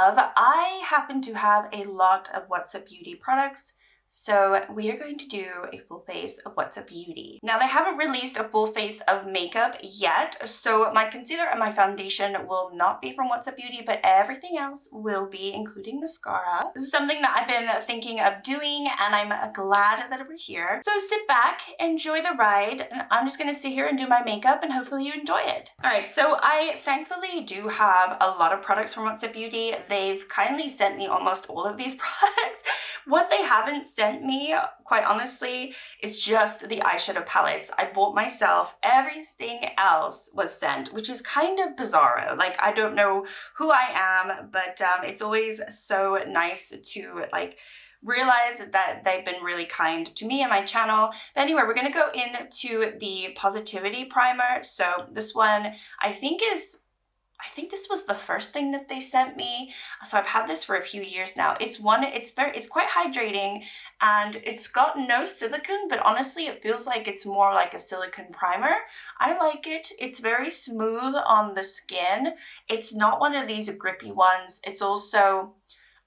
love. I happen to have a lot of What's Up Beauty products, so we are going to do a full face of What's Up Beauty. Now, they haven't released a full face of makeup yet, so my concealer and my foundation will not be from What's Up Beauty, but everything else will be, including mascara. This is something that I've been thinking of doing, and I'm glad that we're here. So sit back, enjoy the ride, and I'm just gonna sit here and do my makeup, and hopefully you enjoy it. All right, so I thankfully do have a lot of products from What's Up Beauty. They've kindly sent me almost all of these products. What they haven't sent me, quite honestly, is just the eyeshadow palettes. I bought myself. Everything else was sent, which is kind of bizarro. Like, I don't know who I am, but it's always so nice to like realize that they've been really kind to me and my channel. But anyway, we're gonna go into the Positivity Primer. So this one, I think this was the first thing that they sent me. So I've had this for a few years now. It's quite hydrating, and it's got no silicone, but honestly, it feels like it's more like a silicone primer. I like it. It's very smooth on the skin. It's not one of these grippy ones. It's also,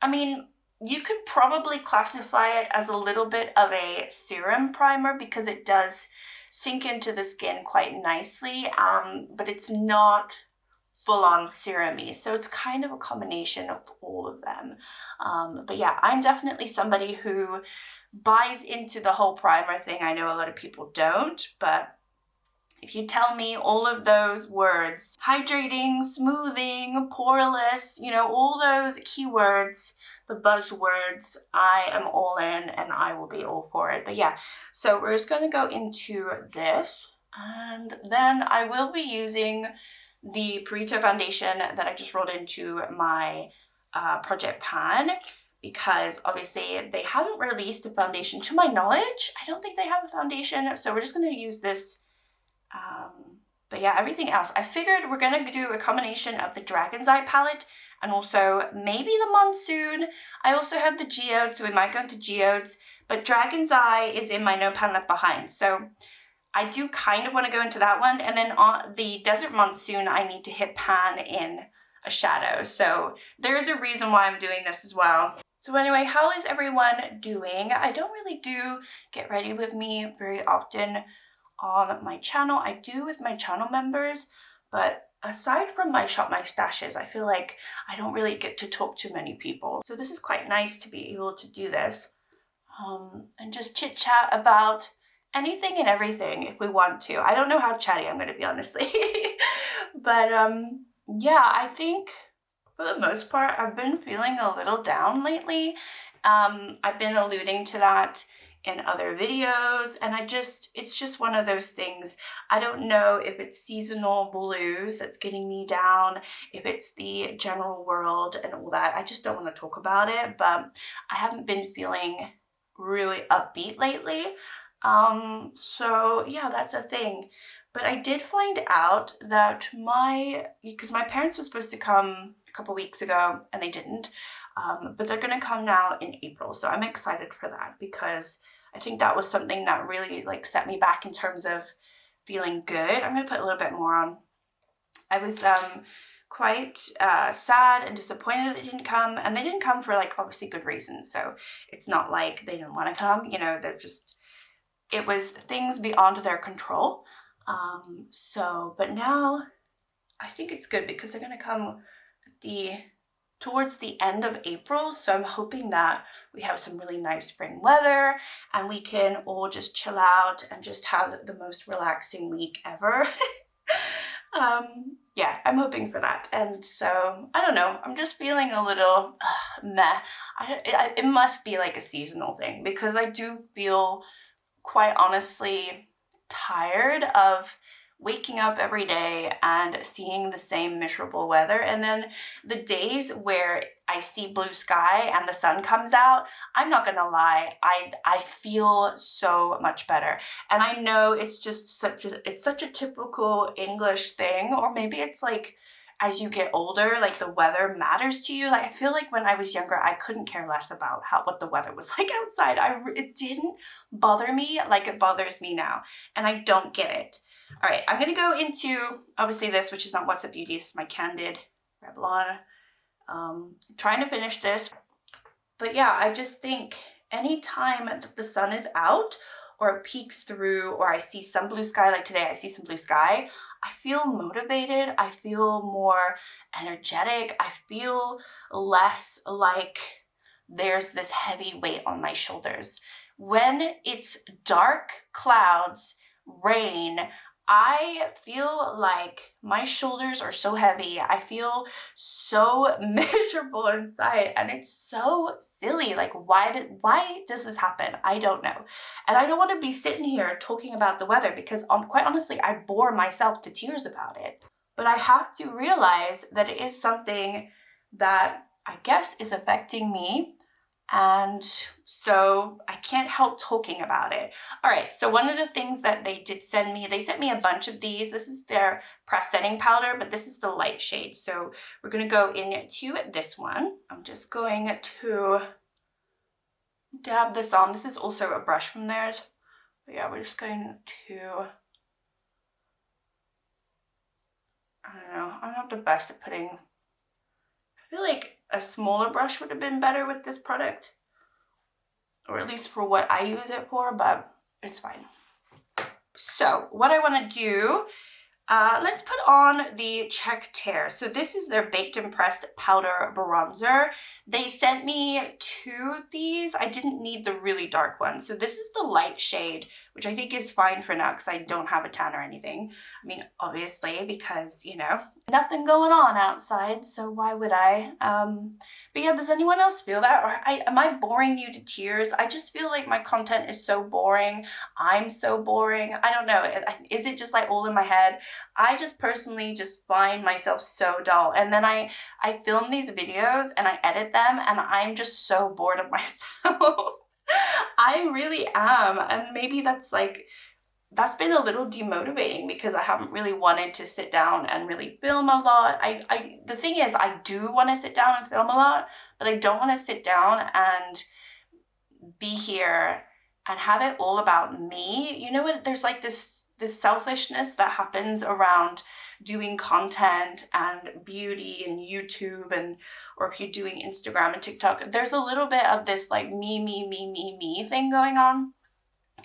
I mean, you could probably classify it as a little bit of a serum primer because it does sink into the skin quite nicely, but it's not full-on serum-y, so it's kind of a combination of all of them. But yeah, I'm definitely somebody who buys into the whole primer thing. I know a lot of people don't, but if you tell me all of those words, hydrating, smoothing, poreless, you know, all those keywords, the buzzwords, I am all in and I will be all for it. But yeah, so we're just gonna go into this, and then I will be using the Purito foundation that I just rolled into my project pan, because obviously they haven't released a foundation to my knowledge. I don't think they have a foundation, so we're just going to use this. But yeah, everything else, I figured we're going to do a combination of the Dragon's Eye palette and also maybe the Monsoon. I also have the Geode, so we might go into Geodes, but Dragon's Eye is in my No Pan Left Behind, so I do kind of want to go into that one. And then on the Desert Monsoon, I need to hit pan in a shadow. So there's a reason why I'm doing this as well. So anyway, how is everyone doing? I don't really do Get Ready With Me very often on my channel. I do with my channel members, but aside from my Shop My Stashes, I feel like I don't really get to talk to many people. So this is quite nice to be able to do this and just chit chat about anything and everything if we want to. I don't know how chatty I'm going to be, honestly. But yeah, I think for the most part, I've been feeling a little down lately. I've been alluding to that in other videos, and it's just one of those things. I don't know if it's seasonal blues that's getting me down, if it's the general world and all that. I just don't want to talk about it, but I haven't been feeling really upbeat lately. So yeah, that's a thing. But I did find out that because my parents were supposed to come a couple weeks ago and they didn't, but they're gonna come now in April. So I'm excited for that because I think that was something that really like set me back in terms of feeling good. I'm gonna put a little bit more on. I was quite sad and disappointed that they didn't come, and they didn't come for like obviously good reasons. So it's not like they didn't want to come, you know, it was things beyond their control. But now I think it's good because they're going to come towards the end of April. So I'm hoping that we have some really nice spring weather and we can all just chill out and just have the most relaxing week ever. Yeah, I'm hoping for that. And so, I don't know, I'm just feeling a little meh. It must be like a seasonal thing because I do feel quite honestly tired of waking up every day and seeing the same miserable weather, and then the days where I see blue sky and the sun comes out, I'm not gonna lie, I feel so much better. And I know it's just such a typical English thing, or maybe it's like as you get older, like the weather matters to you. Like I feel like when I was younger, I couldn't care less about what the weather was like outside. It didn't bother me like it bothers me now, and I don't get it. All right, I'm gonna go into obviously this, which is not What's Up Beauty, it's my Candid Revlon Trying to finish this. But yeah, I just think anytime the sun is out or it peeks through or I see some blue sky, like today I see some blue sky, I feel motivated, I feel more energetic, I feel less like there's this heavy weight on my shoulders. When it's dark clouds, rain, I feel like my shoulders are so heavy. I feel so miserable inside, and it's so silly. Like, why does this happen? I don't know. And I don't want to be sitting here talking about the weather because quite honestly, I bore myself to tears about it. But I have to realize that it is something that I guess is affecting me. And so I can't help talking about it. All right, so one of the things that they did send me, they sent me a bunch of these. This is their press setting powder, but this is the light shade. So we're gonna go into this one. I'm just going to dab this on. This is also a brush from theirs. But yeah, we're just going to, I don't know, I'm not the best at putting, I feel like a smaller brush would have been better with this product, or at least for what I use it for, but it's fine. So what I want to do, let's put on the Check Tear. So this is their Baked and Pressed Powder Bronzer. They sent me 2 of these. I didn't need the really dark one. So this is the light shade, which I think is fine for now because I don't have a tan or anything. I mean, obviously, because, you know, nothing going on outside, so why would I? But yeah, does anyone else feel that? Or am I boring you to tears? I just feel like my content is so boring. I'm so boring. I don't know. Is it just like all in my head? I just personally just find myself so dull. And then I film these videos and I edit them and I'm just so bored of myself. I really am. And maybe that's been a little demotivating because I haven't really wanted to sit down and really film a lot. The thing is, I do want to sit down and film a lot, but I don't want to sit down and be here and have it all about me. You know what? There's like this selfishness that happens around doing content and beauty and YouTube, and or if you're doing Instagram and TikTok, there's a little bit of this like me thing going on,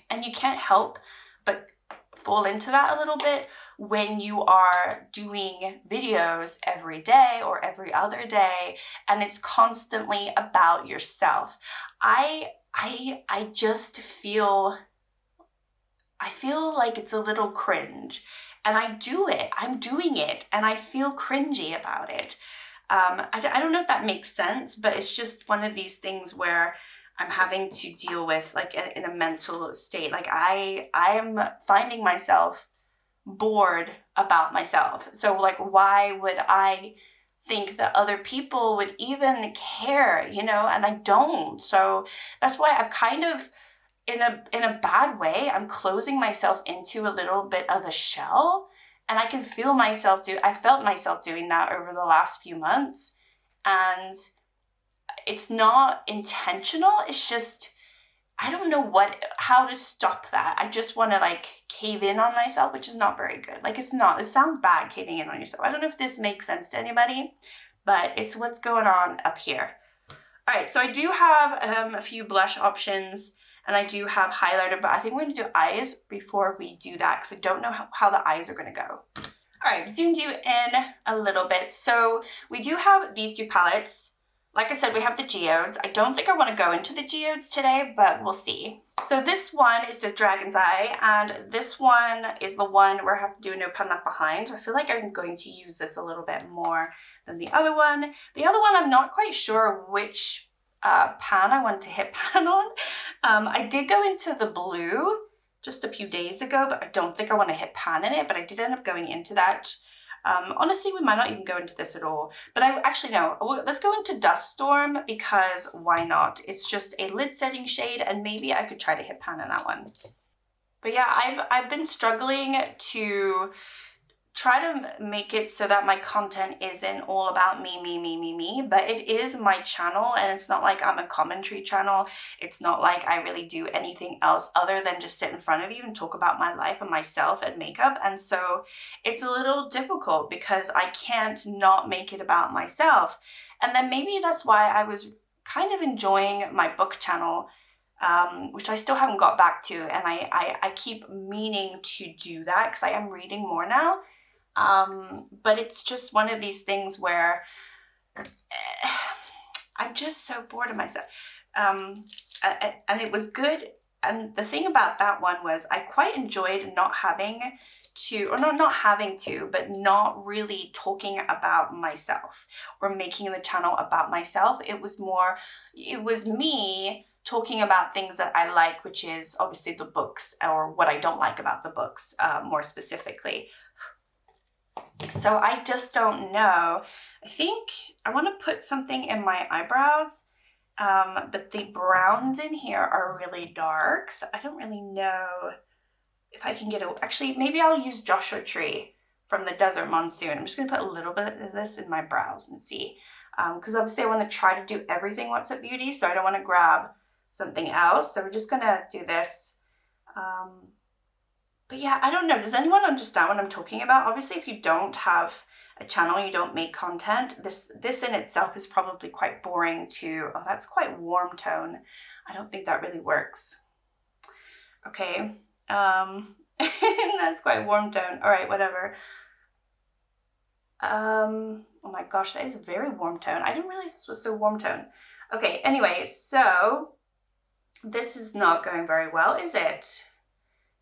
and you can't help but fall into that a little bit when you are doing videos every day or every other day and it's constantly about yourself. I just feel like it's a little cringe, and I'm doing it and I feel cringy about it. I don't know if that makes sense, but it's just one of these things where I'm having to deal with like in a mental state. Like I'm finding myself bored about myself. So like, why would I think that other people would even care, you know? And I don't. So that's why I've kind of, in a bad way, I'm closing myself into a little bit of a shell. And I can feel myself I felt myself doing that over the last few months. And it's not intentional. It's just, I don't know how to stop that. I just want to like cave in on myself, which is not very good. Like it sounds bad caving in on yourself. I don't know if this makes sense to anybody, but it's what's going on up here. All right, so I do have a few blush options and I do have highlighter, but I think we're gonna do eyes before we do that because I don't know how the eyes are gonna go. All right, zoomed you in a little bit. So we do have these 2 palettes. Like I said, we have the geodes. I don't think I want to go into the geodes today, but we'll see. So this one is the Dragon's Eye, and this one is the one where I have to do a no pan left behind. So I feel like I'm going to use this a little bit more than the other one. The other one, I'm not quite sure which pan I want to hit pan on. I did go into the blue just a few days ago, but I don't think I want to hit pan in it, but I did end up going into that. Honestly, we might not even go into this at all, but let's go into Dust Storm because why not? It's just a lid setting shade and maybe I could try to hit pan in that one. But yeah, I've been struggling to try to make it so that my content isn't all about me, but it is my channel, and it's not like I'm a commentary channel. It's not like I really do anything else other than just sit in front of you and talk about my life and myself and makeup. And so it's a little difficult because I can't not make it about myself. And then maybe that's why I was kind of enjoying my book channel, which I still haven't got back to, and I keep meaning to do that because I am reading more now. But it's just one of these things where I'm just so bored of myself. And it was good. And the thing about that one was I quite enjoyed not having to, or not having to, but not really talking about myself or making the channel about myself. It was me talking about things that I like, which is obviously the books, or what I don't like about the books, more specifically. So I just don't know. I think I want to put something in my eyebrows, but the browns in here are really dark, so I don't really know if I can get a... Actually, maybe I'll use Joshua Tree from the Desert Monsoon. I'm just going to put a little bit of this in my brows and see. Because obviously I want to try to do everything What's Up Beauty, so I don't want to grab something else. So we're just going to do this. But yeah, I don't know. Does anyone understand what I'm talking about? Obviously, if you don't have a channel, you don't make content, this in itself is probably quite boring to... Oh, that's quite warm tone. I don't think that really works. Okay. That's quite warm tone. All right, whatever. Oh my gosh, that is a very warm tone. I didn't realize this was so warm tone. Okay, anyway, so this is not going very well, is it?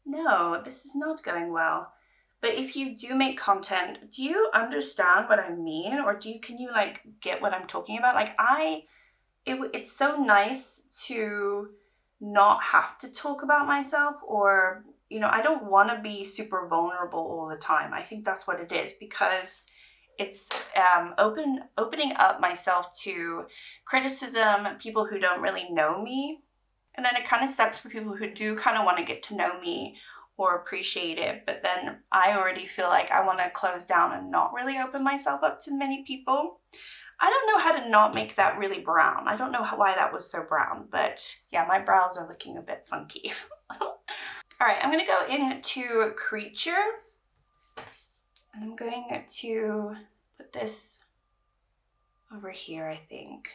No, this is not going well. But if you do make content, do you understand what I mean? Or can you like get what I'm talking about? Like it's so nice to not have to talk about myself, or, you know, I don't want to be super vulnerable all the time. I think that's what it is, because it's opening up myself to criticism, people who don't really know me. And then it kind of sucks for people who do kind of want to get to know me or appreciate it. But then I already feel like I want to close down and not really open myself up to many people. I don't know how to not make that really brown. I don't know why that was so brown, but yeah, my brows are looking a bit funky. All right, I'm going to go into Creature. And I'm going to put this over here, I think.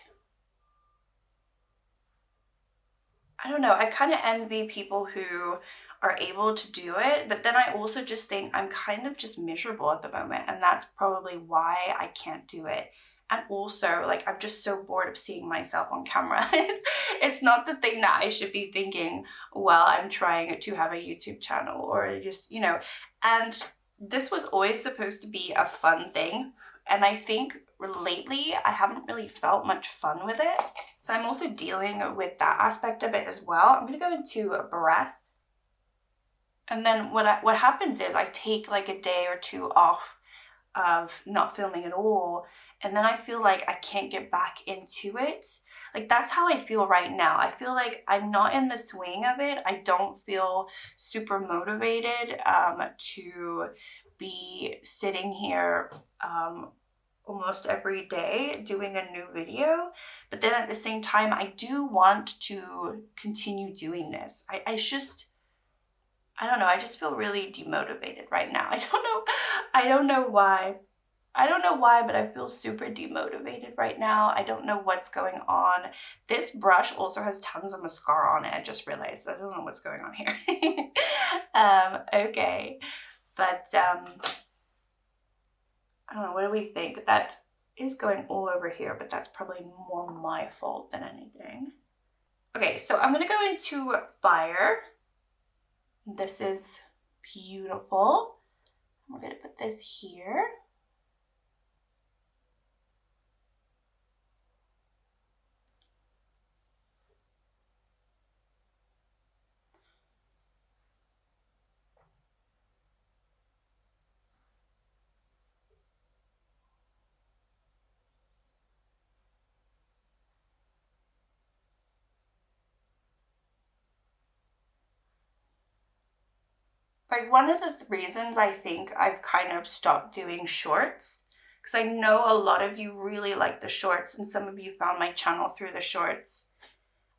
I don't know, I kind of envy people who are able to do it, but then I also just think I'm kind of just miserable at the moment, and that's probably why I can't do it. And also, like, I'm just so bored of seeing myself on camera. It's not the thing that I should be thinking while I'm trying to have a YouTube channel, or just, you know. And this was always supposed to be a fun thing, and I think lately I haven't really felt much fun with it. So I'm also dealing with that aspect of it as well. I'm going to go into a breath. And then what happens is I take like a day or two off of not filming at all. And then I feel like I can't get back into it. Like, that's how I feel right now. I feel like I'm not in the swing of it. I don't feel super motivated to be sitting here almost every day doing a new video, but then at the same time I do want to continue doing this. I don't know, I just feel really demotivated right now. I don't know why, but I feel super demotivated right now. I don't know what's going on. This brush also has tons of mascara on it. I just realized. I don't know what's going on here. Okay, but I don't know, what do we think? That is going all over here, but that's probably more my fault than anything. Okay, so I'm gonna go into Fire. This is beautiful. We're gonna put this here. Like, one of the reasons I think I've kind of stopped doing shorts, because I know a lot of you really like the shorts, and some of you found my channel through the shorts.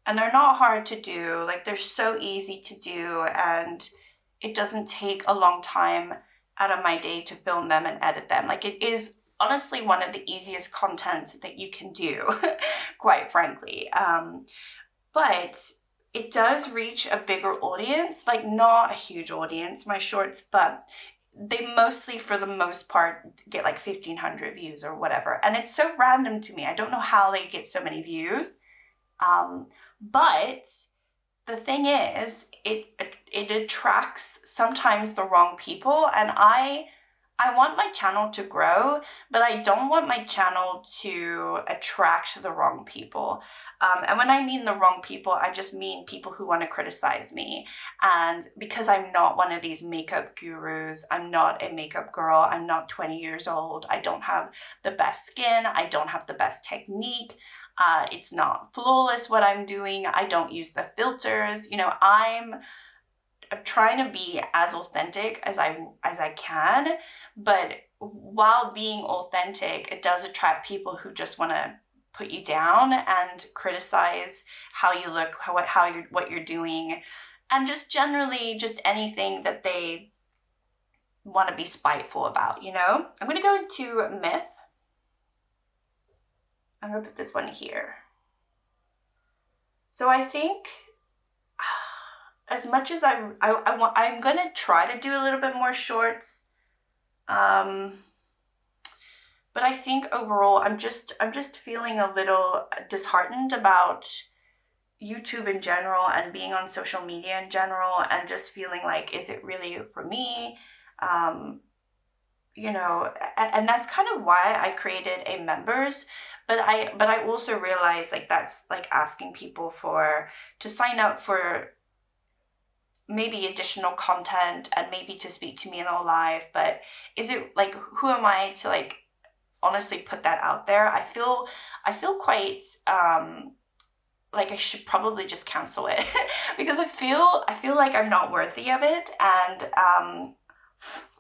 And they're not hard to do, like they're so easy to do, and it doesn't take a long time out of my day to film them and edit them. Like, it is honestly one of the easiest content that you can do, quite frankly. But it does reach a bigger audience, like not a huge audience, my shorts, but they mostly, for the most part, get like 1,500 views or whatever. And it's so random to me. I don't know how they get so many views. But the thing is, it attracts sometimes the wrong people, and I want my channel to grow, but I don't want my channel to attract the wrong people. And when I mean the wrong people, I just mean people who want to criticize me. And because I'm not one of these makeup gurus, I'm not a makeup girl, I'm not 20 years old, I don't have the best skin, I don't have the best technique. It's not flawless what I'm doing. I don't use the filters. You know, I'm trying to be as authentic as I can, but while being authentic, it does attract people who just want to put you down and criticize how you look, what you're doing, and just generally just anything that they want to be spiteful about, you know? I'm going to go into myth. I'm going to put this one here. So I think as much as I'm going to try to do a little bit more shorts. But I think overall, I'm just feeling a little disheartened about YouTube in general and being on social media in general, and just feeling like, is it really for me? You know, and that's kind of why I created a members, but I also realized like that's like asking people to sign up for maybe additional content and maybe to speak to me in a live, but is it like, who am I to like honestly put that out there? I feel quite like I should probably just cancel it because I feel like I'm not worthy of it. And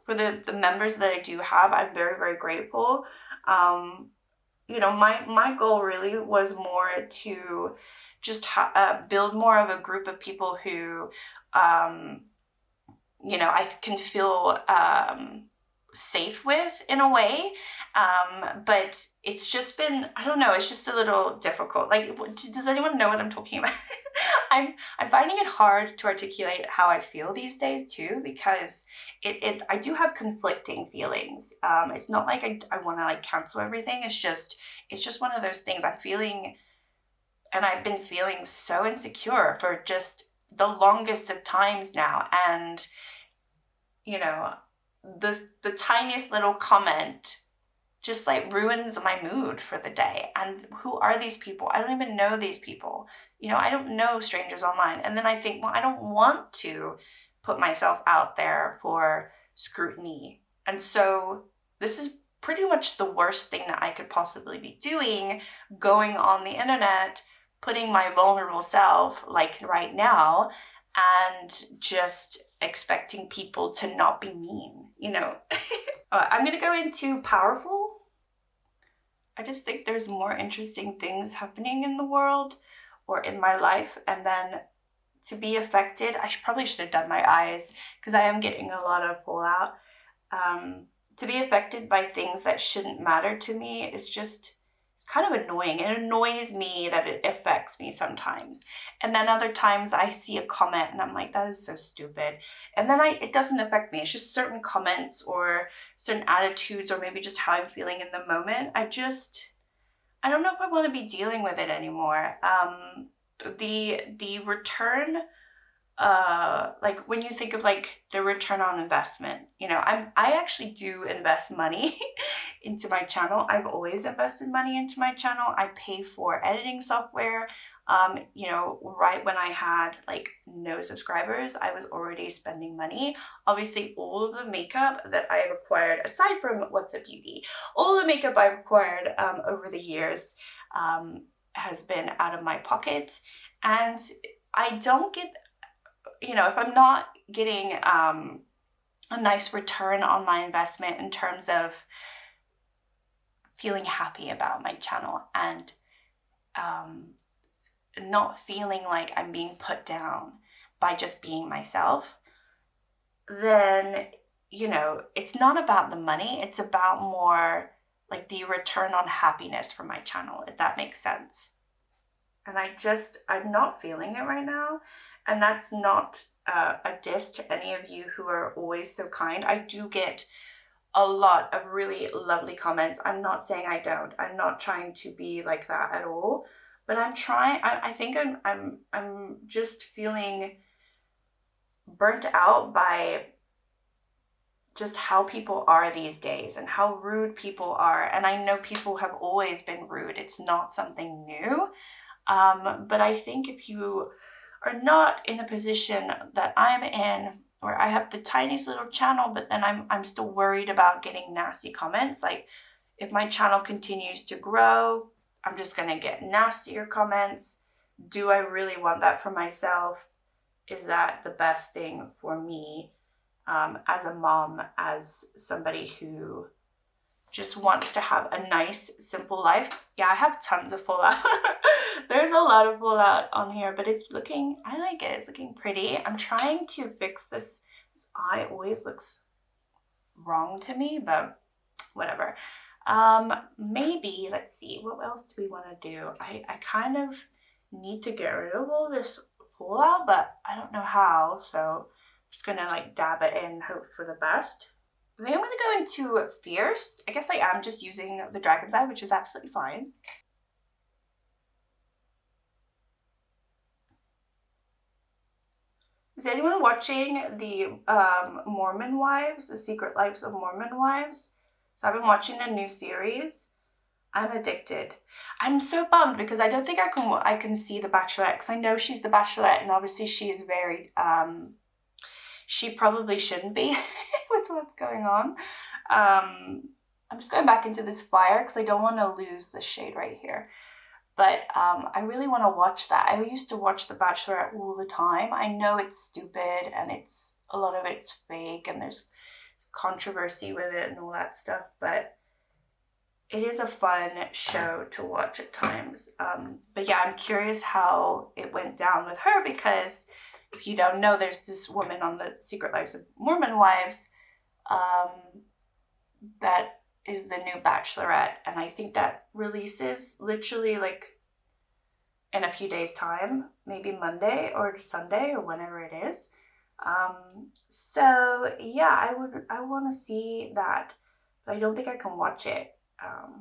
for the members that I do have, I'm very, very grateful. You know, my goal really was more to just build more of a group of people who, you know, I can feel safe with in a way. But it's just been, I don't know, it's just a little difficult. Like, does anyone know what I'm talking about? I'm finding it hard to articulate how I feel these days too, because I do have conflicting feelings. It's not like I want to like cancel everything. It's just one of those things I'm feeling, and I've been feeling so insecure for just the longest of times now. And, you know, the tiniest little comment just like ruins my mood for the day. And who are these people? I don't even know these people. You know, I don't know strangers online. And then I think, well, I don't want to put myself out there for scrutiny. And so this is pretty much the worst thing that I could possibly be doing, going on the internet, putting my vulnerable self like right now, and just expecting people to not be mean, you know. I'm gonna go into powerful. I just think there's more interesting things happening in the world or in my life. And then to be affected, probably should have done my eyes because I am getting a lot of fallout. To be affected by things that shouldn't matter to me is just, it's kind of annoying. It annoys me that it affects me sometimes. And then other times I see a comment and I'm like, that is so stupid. And then it doesn't affect me. It's just certain comments or certain attitudes or maybe just how I'm feeling in the moment. I don't know if I want to be dealing with it anymore. The return, like when you think of like the return on investment, you know, I actually do invest money into my channel. I've always invested money into my channel. I pay for editing software. You know, right when I had like no subscribers, I was already spending money. Obviously, all of the makeup that I've acquired, aside from What's Up Beauty, all the makeup I've acquired over the years has been out of my pocket. And I don't get, you know, if I'm not getting a nice return on my investment in terms of feeling happy about my channel and not feeling like I'm being put down by just being myself, then, you know, it's not about the money. It's about more like the return on happiness for my channel, if that makes sense. And I'm not feeling it right now. And that's not a diss to any of you who are always so kind. I do get a lot of really lovely comments. I'm not saying I don't. I'm not trying to be like that at all. But I'm trying. I think I'm just feeling burnt out by just how people are these days and how rude people are. And I know people have always been rude. It's not something new. But I think if you are not in a position that I'm in, where I have the tiniest little channel, but then I'm still worried about getting nasty comments. Like, if my channel continues to grow, I'm just gonna get nastier comments. Do I really want that for myself? Is that the best thing for me as a mom, as somebody who just wants to have a nice, simple life? Yeah, I have tons of fallout. There's a lot of fallout on here, but it's looking, I like it. It's looking pretty. I'm trying to fix this. This eye always looks wrong to me, but whatever. Maybe, let's see, what else do we want to do? I kind of need to get rid of all this fallout, but I don't know how, so I'm just gonna like dab it in, hope for the best. I think I'm gonna go into Fierce. I guess I am just using the Dragon's Eye, which is absolutely fine. Is anyone watching the Mormon Wives, The Secret Lives of Mormon Wives? So I've been watching a new series. I'm addicted. I'm so bummed because I don't think I can see The Bachelorette, because I know she's The Bachelorette and obviously she is very, she probably shouldn't be with what's going on. I'm just going back into this fire because I don't want to lose the shade right here. But I really want to watch that. I used to watch The Bachelorette all the time. I know it's stupid and a lot of it's fake and there's controversy with it and all that stuff, but it is a fun show to watch at times. But yeah, I'm curious how it went down with her, because if you don't know, there's this woman on The Secret Lives of Mormon Wives that is the new Bachelorette, and I think that releases literally like in a few days time, maybe Monday or Sunday or whenever it is. So yeah, I want to see that, but I don't think I can watch it. All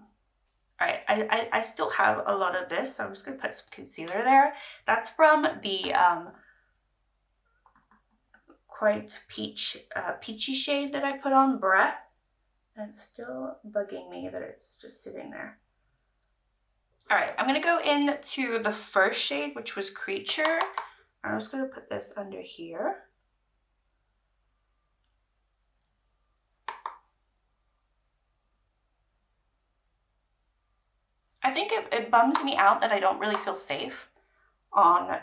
right, I still have a lot of this, so I'm just gonna put some concealer there. That's from the quite peachy shade that I put on, Breath. And it's still bugging me that it's just sitting there. All right, I'm gonna go into the first shade, which was Creature. I'm just gonna put this under here. I think it bums me out that I don't really feel safe on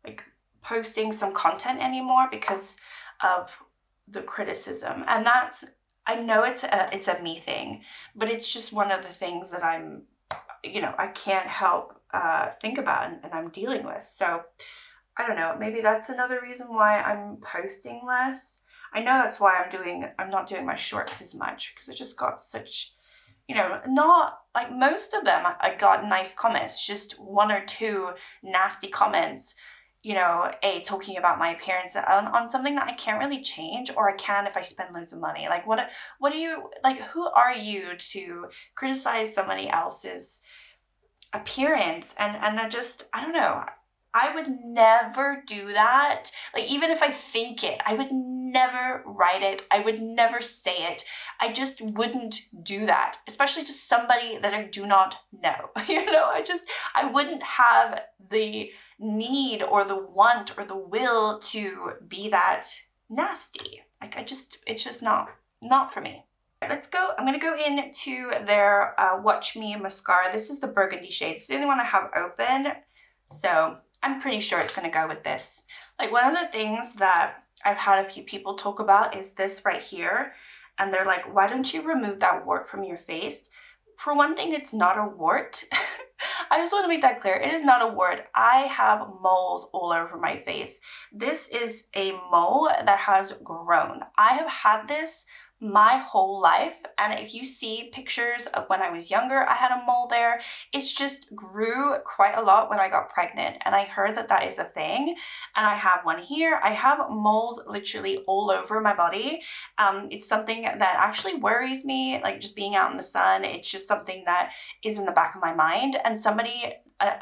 like posting some content anymore because of the criticism. And that's, I know it's a me thing, but it's just one of the things that I'm, you know, I can't help think about and I'm dealing with. So I don't know, maybe that's another reason why I'm posting less. I know that's why I'm not doing my shorts as much, because I just got such, you know, not like most of them I got nice comments, just one or two nasty comments, you know, talking about my appearance on something that I can't really change, or I can if I spend loads of money. Like, what do you, like, who are you to criticize somebody else's appearance? And I don't know. I would never do that. Like, even if I think it, I would never write it. I would never say it. I just wouldn't do that, especially to somebody that I do not know. You know, I wouldn't have the need or the want or the will to be that nasty. Like, it's just not for me. Let's go. I'm going to go into their Watch Me mascara. This is the burgundy shade. It's the only one I have open. So I'm pretty sure it's going to go with this. Like, one of the things that I've had a few people talk about is this right here. And they're like, why don't you remove that wart from your face? For one thing, it's not a wart. I just want to make that clear. It is not a wart. I have moles all over my face. This is a mole that has grown. I have had this my whole life, and if you see pictures of when I was younger, I had a mole there. It's just grew quite a lot when I got pregnant, and I heard that that is a thing, and I have one here. I have moles literally all over my body. It's something that actually worries me, like just being out in the sun. It's just something that is in the back of my mind. And somebody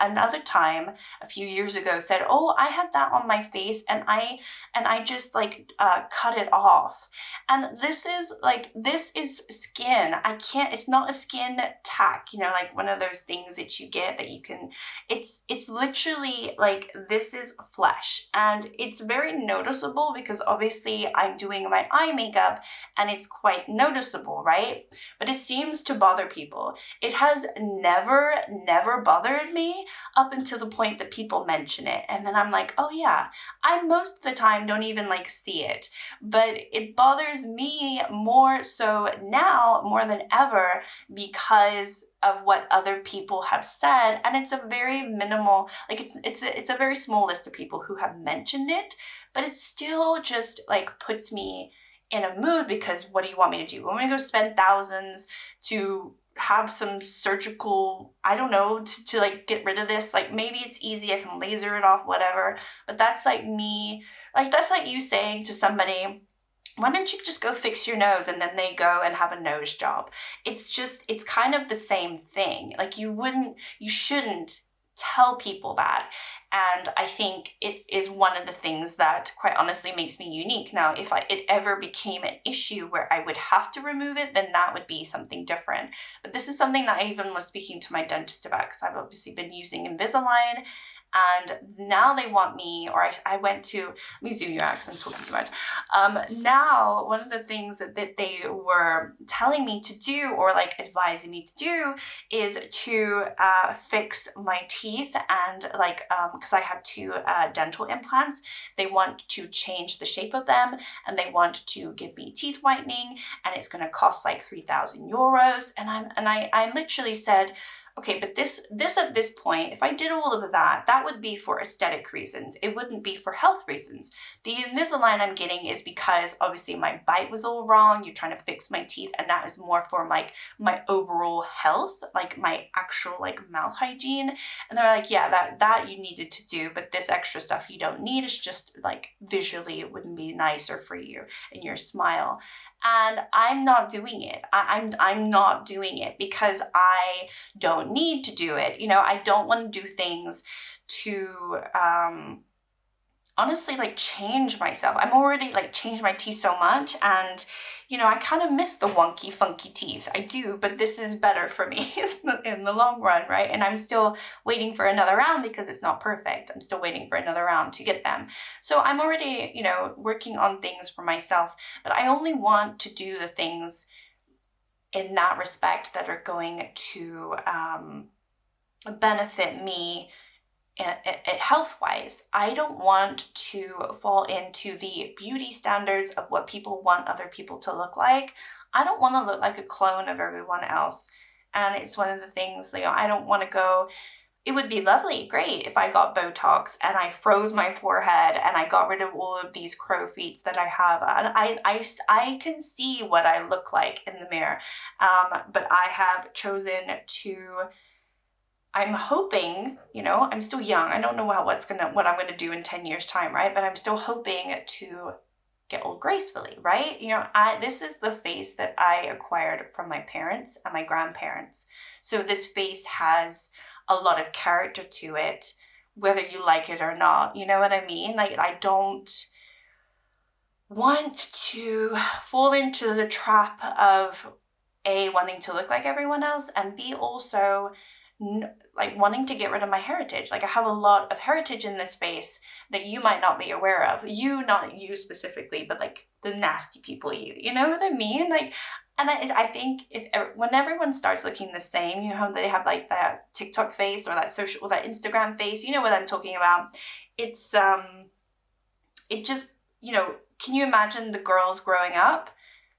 another time a few years ago said, oh, I had that on my face, and I just like cut it off. And this is skin. I can't, it's not a skin tack, you know, like one of those things that you get that you can, it's literally like, this is flesh, and it's very noticeable because obviously I'm doing my eye makeup and it's quite noticeable, right? But it seems to bother people. It has never bothered me up until the point that people mention it. And then I'm like, oh yeah, I most of the time don't even like see it, but it bothers me more so now more than ever because of what other people have said. And it's a very minimal, like it's a very small list of people who have mentioned it, but it still just like puts me in a mood because what do you want me to do? You want me to go spend thousands to have some surgical, I don't know, to like get rid of this? Like maybe it's easy, I can laser it off, whatever, but that's like me, like that's like you saying to somebody, why don't you just go fix your nose, and then they go and have a nose job. It's kind of the same thing. Like you shouldn't tell people that. And I think it is one of the things that quite honestly makes me unique. Now, if it ever became an issue where I would have to remove it, then that would be something different. But this is something that I even was speaking to my dentist about, because I've obviously been using Invisalign. And now they want me, or I went to, let me zoom you out because I'm talking too much. Now, one of the things that they were telling me to do, or like advising me to do, is to fix my teeth. And like, because I have two dental implants, they want to change the shape of them, and they want to give me teeth whitening, and it's going to cost like 3,000 euros. And I literally said, okay, but this at this point, if I did all of that, that would be for aesthetic reasons. It wouldn't be for health reasons. The Invisalign I'm getting is because obviously my bite was all wrong. You're trying to fix my teeth, and that is more for like my overall health, like my actual like mouth hygiene. And they're like, yeah, that you needed to do, but this extra stuff you don't need. It's just like visually it wouldn't be nicer for you and your smile. And I'm not doing it. I'm not doing it because I don't need to do it. You know, I don't want to do things to honestly like change myself. I'm already like changed my teeth so much, and you know, I kind of miss the wonky funky teeth. I do, but this is better for me in the long run, right? And I'm still waiting for another round because it's not perfect. I'm still waiting for another round to get them. So I'm already, you know, working on things for myself, but I only want to do the things in that respect that are going to benefit me health-wise. I don't want to fall into the beauty standards of what people want other people to look like. I don't want to look like a clone of everyone else. And it's one of the things, you know, I don't want to go, it would be lovely, great, if I got Botox and I froze my forehead and I got rid of all of these crow feet that I have. And I can see what I look like in the mirror. But I have chosen to, I'm hoping, you know, I'm still young. I don't know what I'm gonna do in 10 years time, right? But I'm still hoping to get old gracefully, right? You know, this is the face that I acquired from my parents and my grandparents. So this face has a lot of character to it, whether you like it or not. You know what I mean? Like, I don't want to fall into the trap of A, wanting to look like everyone else, and B, also like wanting to get rid of my heritage. Like I have a lot of heritage in this face that you might not be aware of. You, not you specifically, but like the nasty people you know what I mean? Like, and I think when everyone starts looking the same, you know, they have like that TikTok face or that social, or that Instagram face, you know what I'm talking about. It's, it just, you know, can you imagine the girls growing up?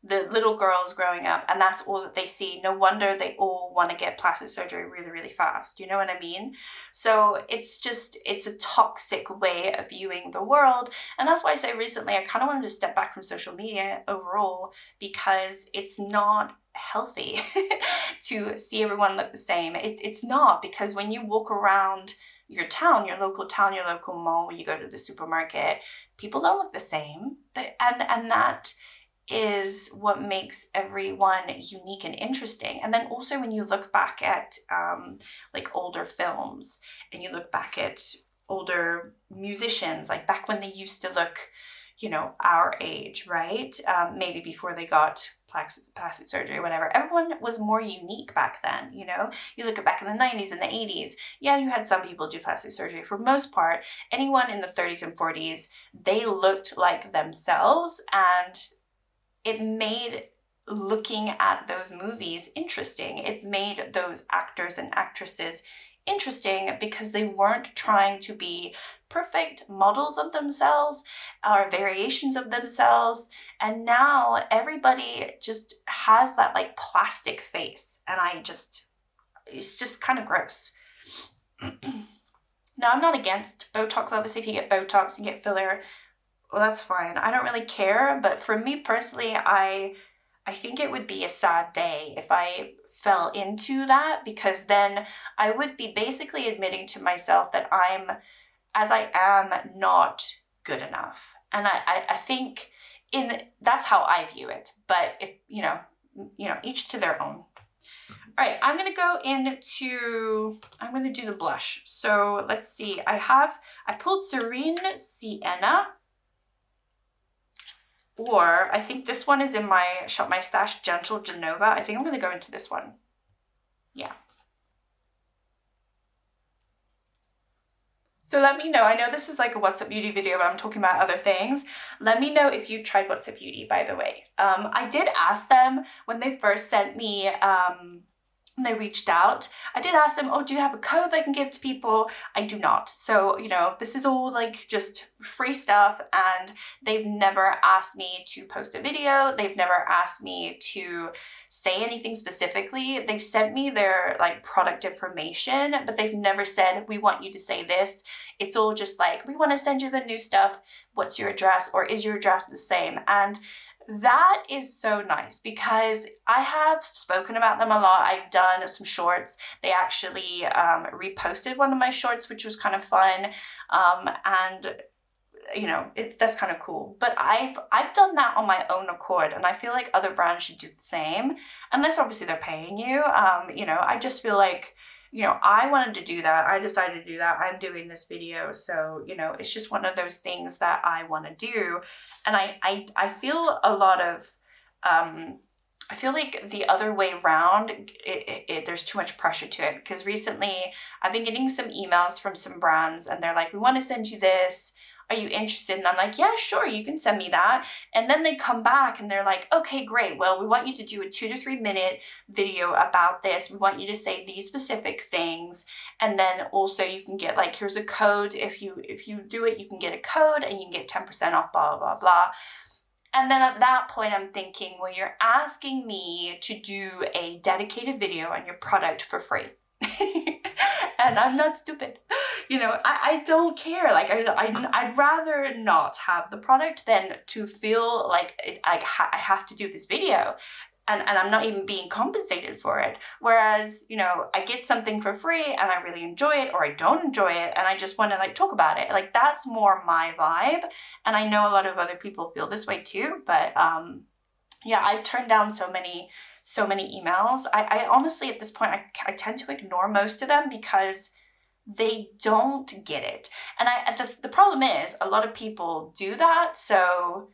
The little girls growing up, and that's all that they see. No wonder they all want to get plastic surgery really, really fast. You know what I mean? So it's a toxic way of viewing the world. And that's why I say recently, I kind of wanted to step back from social media overall, because it's not healthy to see everyone look the same. It's not, because when you walk around your town, your local mall, when you go to the supermarket, people don't look the same. And that is what makes everyone unique and interesting. And then also when you look back at like older films, and you look back at older musicians, like back when they used to look, you know, our age, right? Maybe before they got plastic surgery, whatever. Everyone was more unique back then, you know? You look at back in the 90s and the 80s, yeah, you had some people do plastic surgery. For most part, anyone in the 30s and 40s, they looked like themselves, and it made looking at those movies interesting. It made those actors and actresses interesting, because they weren't trying to be perfect models of themselves or variations of themselves. And now everybody just has that like plastic face, and it's just kind of gross. Now, I'm not against Botox. Obviously, if you get Botox and get filler, well, that's fine. I don't really care. But for me personally, I think it would be a sad day if I fell into that, because then I would be basically admitting to myself that I'm, as I am, not good enough. And I think that's how I view it. But if, you know, each to their own. All right, I'm going to do the blush. So let's see. I pulled Serene Sienna, or I think this one is in my Shop My Stash, Gentle Genova. I think I'm going to go into this one. Yeah. So let me know. I know this is like a What's Up Beauty video, but I'm talking about other things. Let me know if you tried What's Up Beauty, by the way. I did ask them when they first sent me, when they reached out, I did ask them, oh, do you have a code I can give to people? I do not. So, you know, this is all like just free stuff, and they've never asked me to post a video. They've never asked me to say anything specifically. They've sent me their like product information, but they've never said, we want you to say this. It's all just like, we want to send you the new stuff. What's your address? Or is your address the same? And that is so nice, because I have spoken about them a lot. I've done some shorts. They actually reposted one of my shorts, which was kind of fun. And you know, that's kind of cool. But I've done that on my own accord, and I feel like other brands should do the same, unless obviously they're paying you. You know, I just feel like, you know, I wanted to do that. I decided to do that. I'm doing this video. So, you know, it's just one of those things that I want to do. And I feel a lot of, I feel like the other way around, there's too much pressure to it. Because recently I've been getting some emails from some brands, and they're like, we want to send you this. Are you interested? And I'm like, yeah, sure, you can send me that. And then they come back and they're like, okay, great. Well, we want you to do a 2 to 3 minute video about this. We want you to say these specific things. And then also you can get like, here's a code. If you do it, you can get a code and you can get 10% off, blah, blah, blah. And then at that point, I'm thinking, well, you're asking me to do a dedicated video on your product for free. And I'm not stupid. You know, I don't care. Like, I'd rather not have the product than to feel like I have to do this video. And I'm not even being compensated for it. Whereas, you know, I get something for free and I really enjoy it, or I don't enjoy it and I just want to like talk about it. Like, that's more my vibe. And I know a lot of other people feel this way too. But yeah, I've turned down so many emails. I honestly, at this point, I tend to ignore most of them because they don't get it. And the problem is a lot of people do that. So,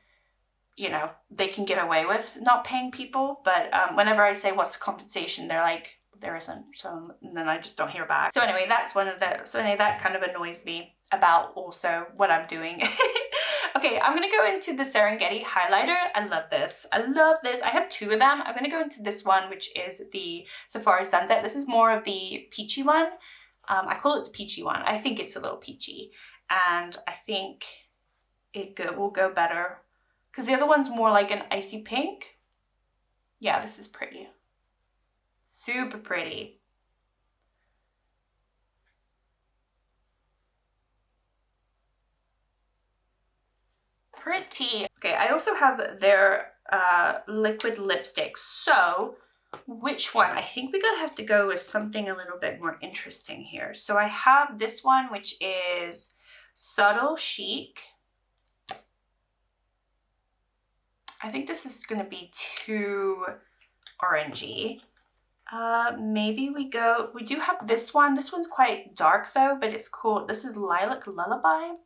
you know, they can get away with not paying people. But whenever I say, what's the compensation? They're like, there isn't. So and then I just don't hear back. So anyway, that kind of annoys me about also what I'm doing. Okay, I'm gonna go into the Serengeti highlighter. I love this. I have 2 of them. I'm gonna go into this one, which is the Safari Sunset. This is more of the peachy one. I call it the peachy one. I think it's a little peachy. And I think it will go better because the other one's more like an icy pink. Yeah, this is pretty. Super pretty. Pretty. Okay, I also have their liquid lipstick. So which one? I think we're gonna have to go with something a little bit more interesting here. So I have this one, which is Subtle Chic. I think this is gonna be too orangey. Maybe we do have this one. This one's quite dark though, but it's cool. This is Lilac Lullaby.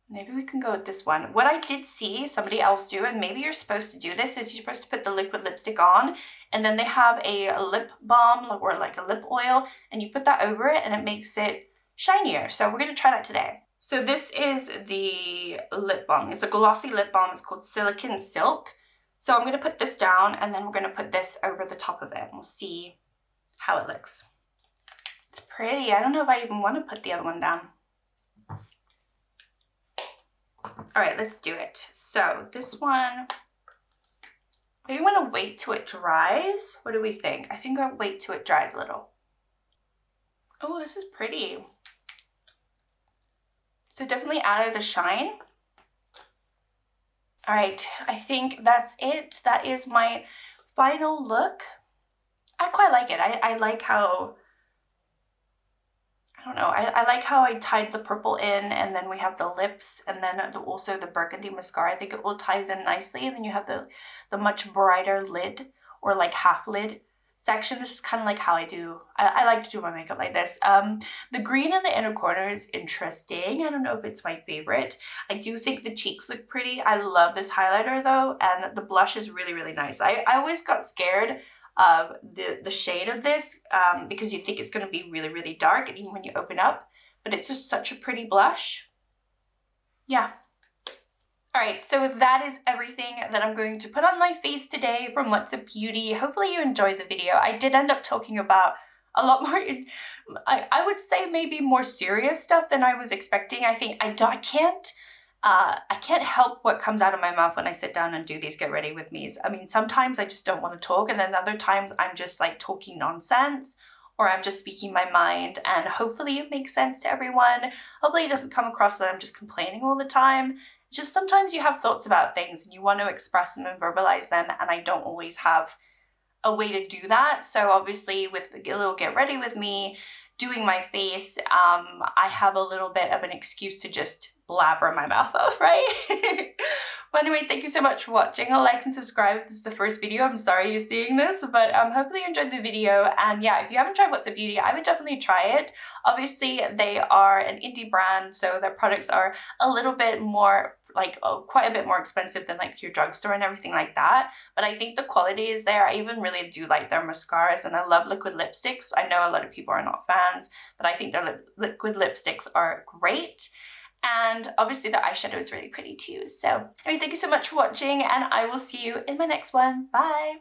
Maybe we can go with this one. What I did see somebody else do, and maybe you're supposed to do this, is you're supposed to put the liquid lipstick on, and then they have a lip balm or like a lip oil, and you put that over it and it makes it shinier. So we're gonna try that today. So this is the lip balm. It's a glossy lip balm. It's called Silicon Silk. So I'm gonna put this down and then we're gonna put this over the top of it and we'll see how it looks. It's pretty. I don't know if I even want to put the other one down. All right, let's do it. So this one, do you want to wait till it dries? What do we think? I think I'll wait till it dries a little. Oh, this is pretty. So definitely added the shine. All right, I think that's it. That is my final look. I quite like it. I like how, I don't know, I like how I tied the purple in, and then we have the lips, and then also the burgundy mascara. I think it all ties in nicely, and then you have the much brighter lid, or like half lid section. This is kind of like how I like to do my makeup like this. The green in the inner corner is interesting. I don't know if it's my favorite. I do think the cheeks look pretty. I love this highlighter though, and the blush is really, really nice. I always got scared of the shade of this because you think it's going to be really, really dark, and even when you open up, but it's just such a pretty blush. Yeah. All right, so that is everything that I'm going to put on my face today from What's Up Beauty. Hopefully you enjoyed the video. I did end up talking about a lot more, I would say maybe more serious stuff than I was expecting. I think I can't help what comes out of my mouth when I sit down and do these Get Ready With Me's. I mean, sometimes I just don't want to talk, and then other times I'm just like talking nonsense, or I'm just speaking my mind, and hopefully it makes sense to everyone. Hopefully it doesn't come across that I'm just complaining all the time. Just sometimes you have thoughts about things and you want to express them and verbalize them, and I don't always have a way to do that. So obviously with the little Get Ready With Me, doing my face, I have a little bit of an excuse to just blabber my mouth off, right? But anyway, thank you so much for watching. Like and subscribe if this is the first video. I'm sorry you're seeing this, but hopefully you enjoyed the video. And yeah, if you haven't tried What's Up Beauty, I would definitely try it. Obviously, they are an indie brand, so their products are a little bit more, like quite a bit more expensive than like your drugstore and everything like that. But I think the quality is there. I even really do like their mascaras, and I love liquid lipsticks. I know a lot of people are not fans, but I think their liquid lipsticks are great. And obviously the eyeshadow is really pretty too. So anyway, thank you so much for watching, and I will see you in my next one. Bye!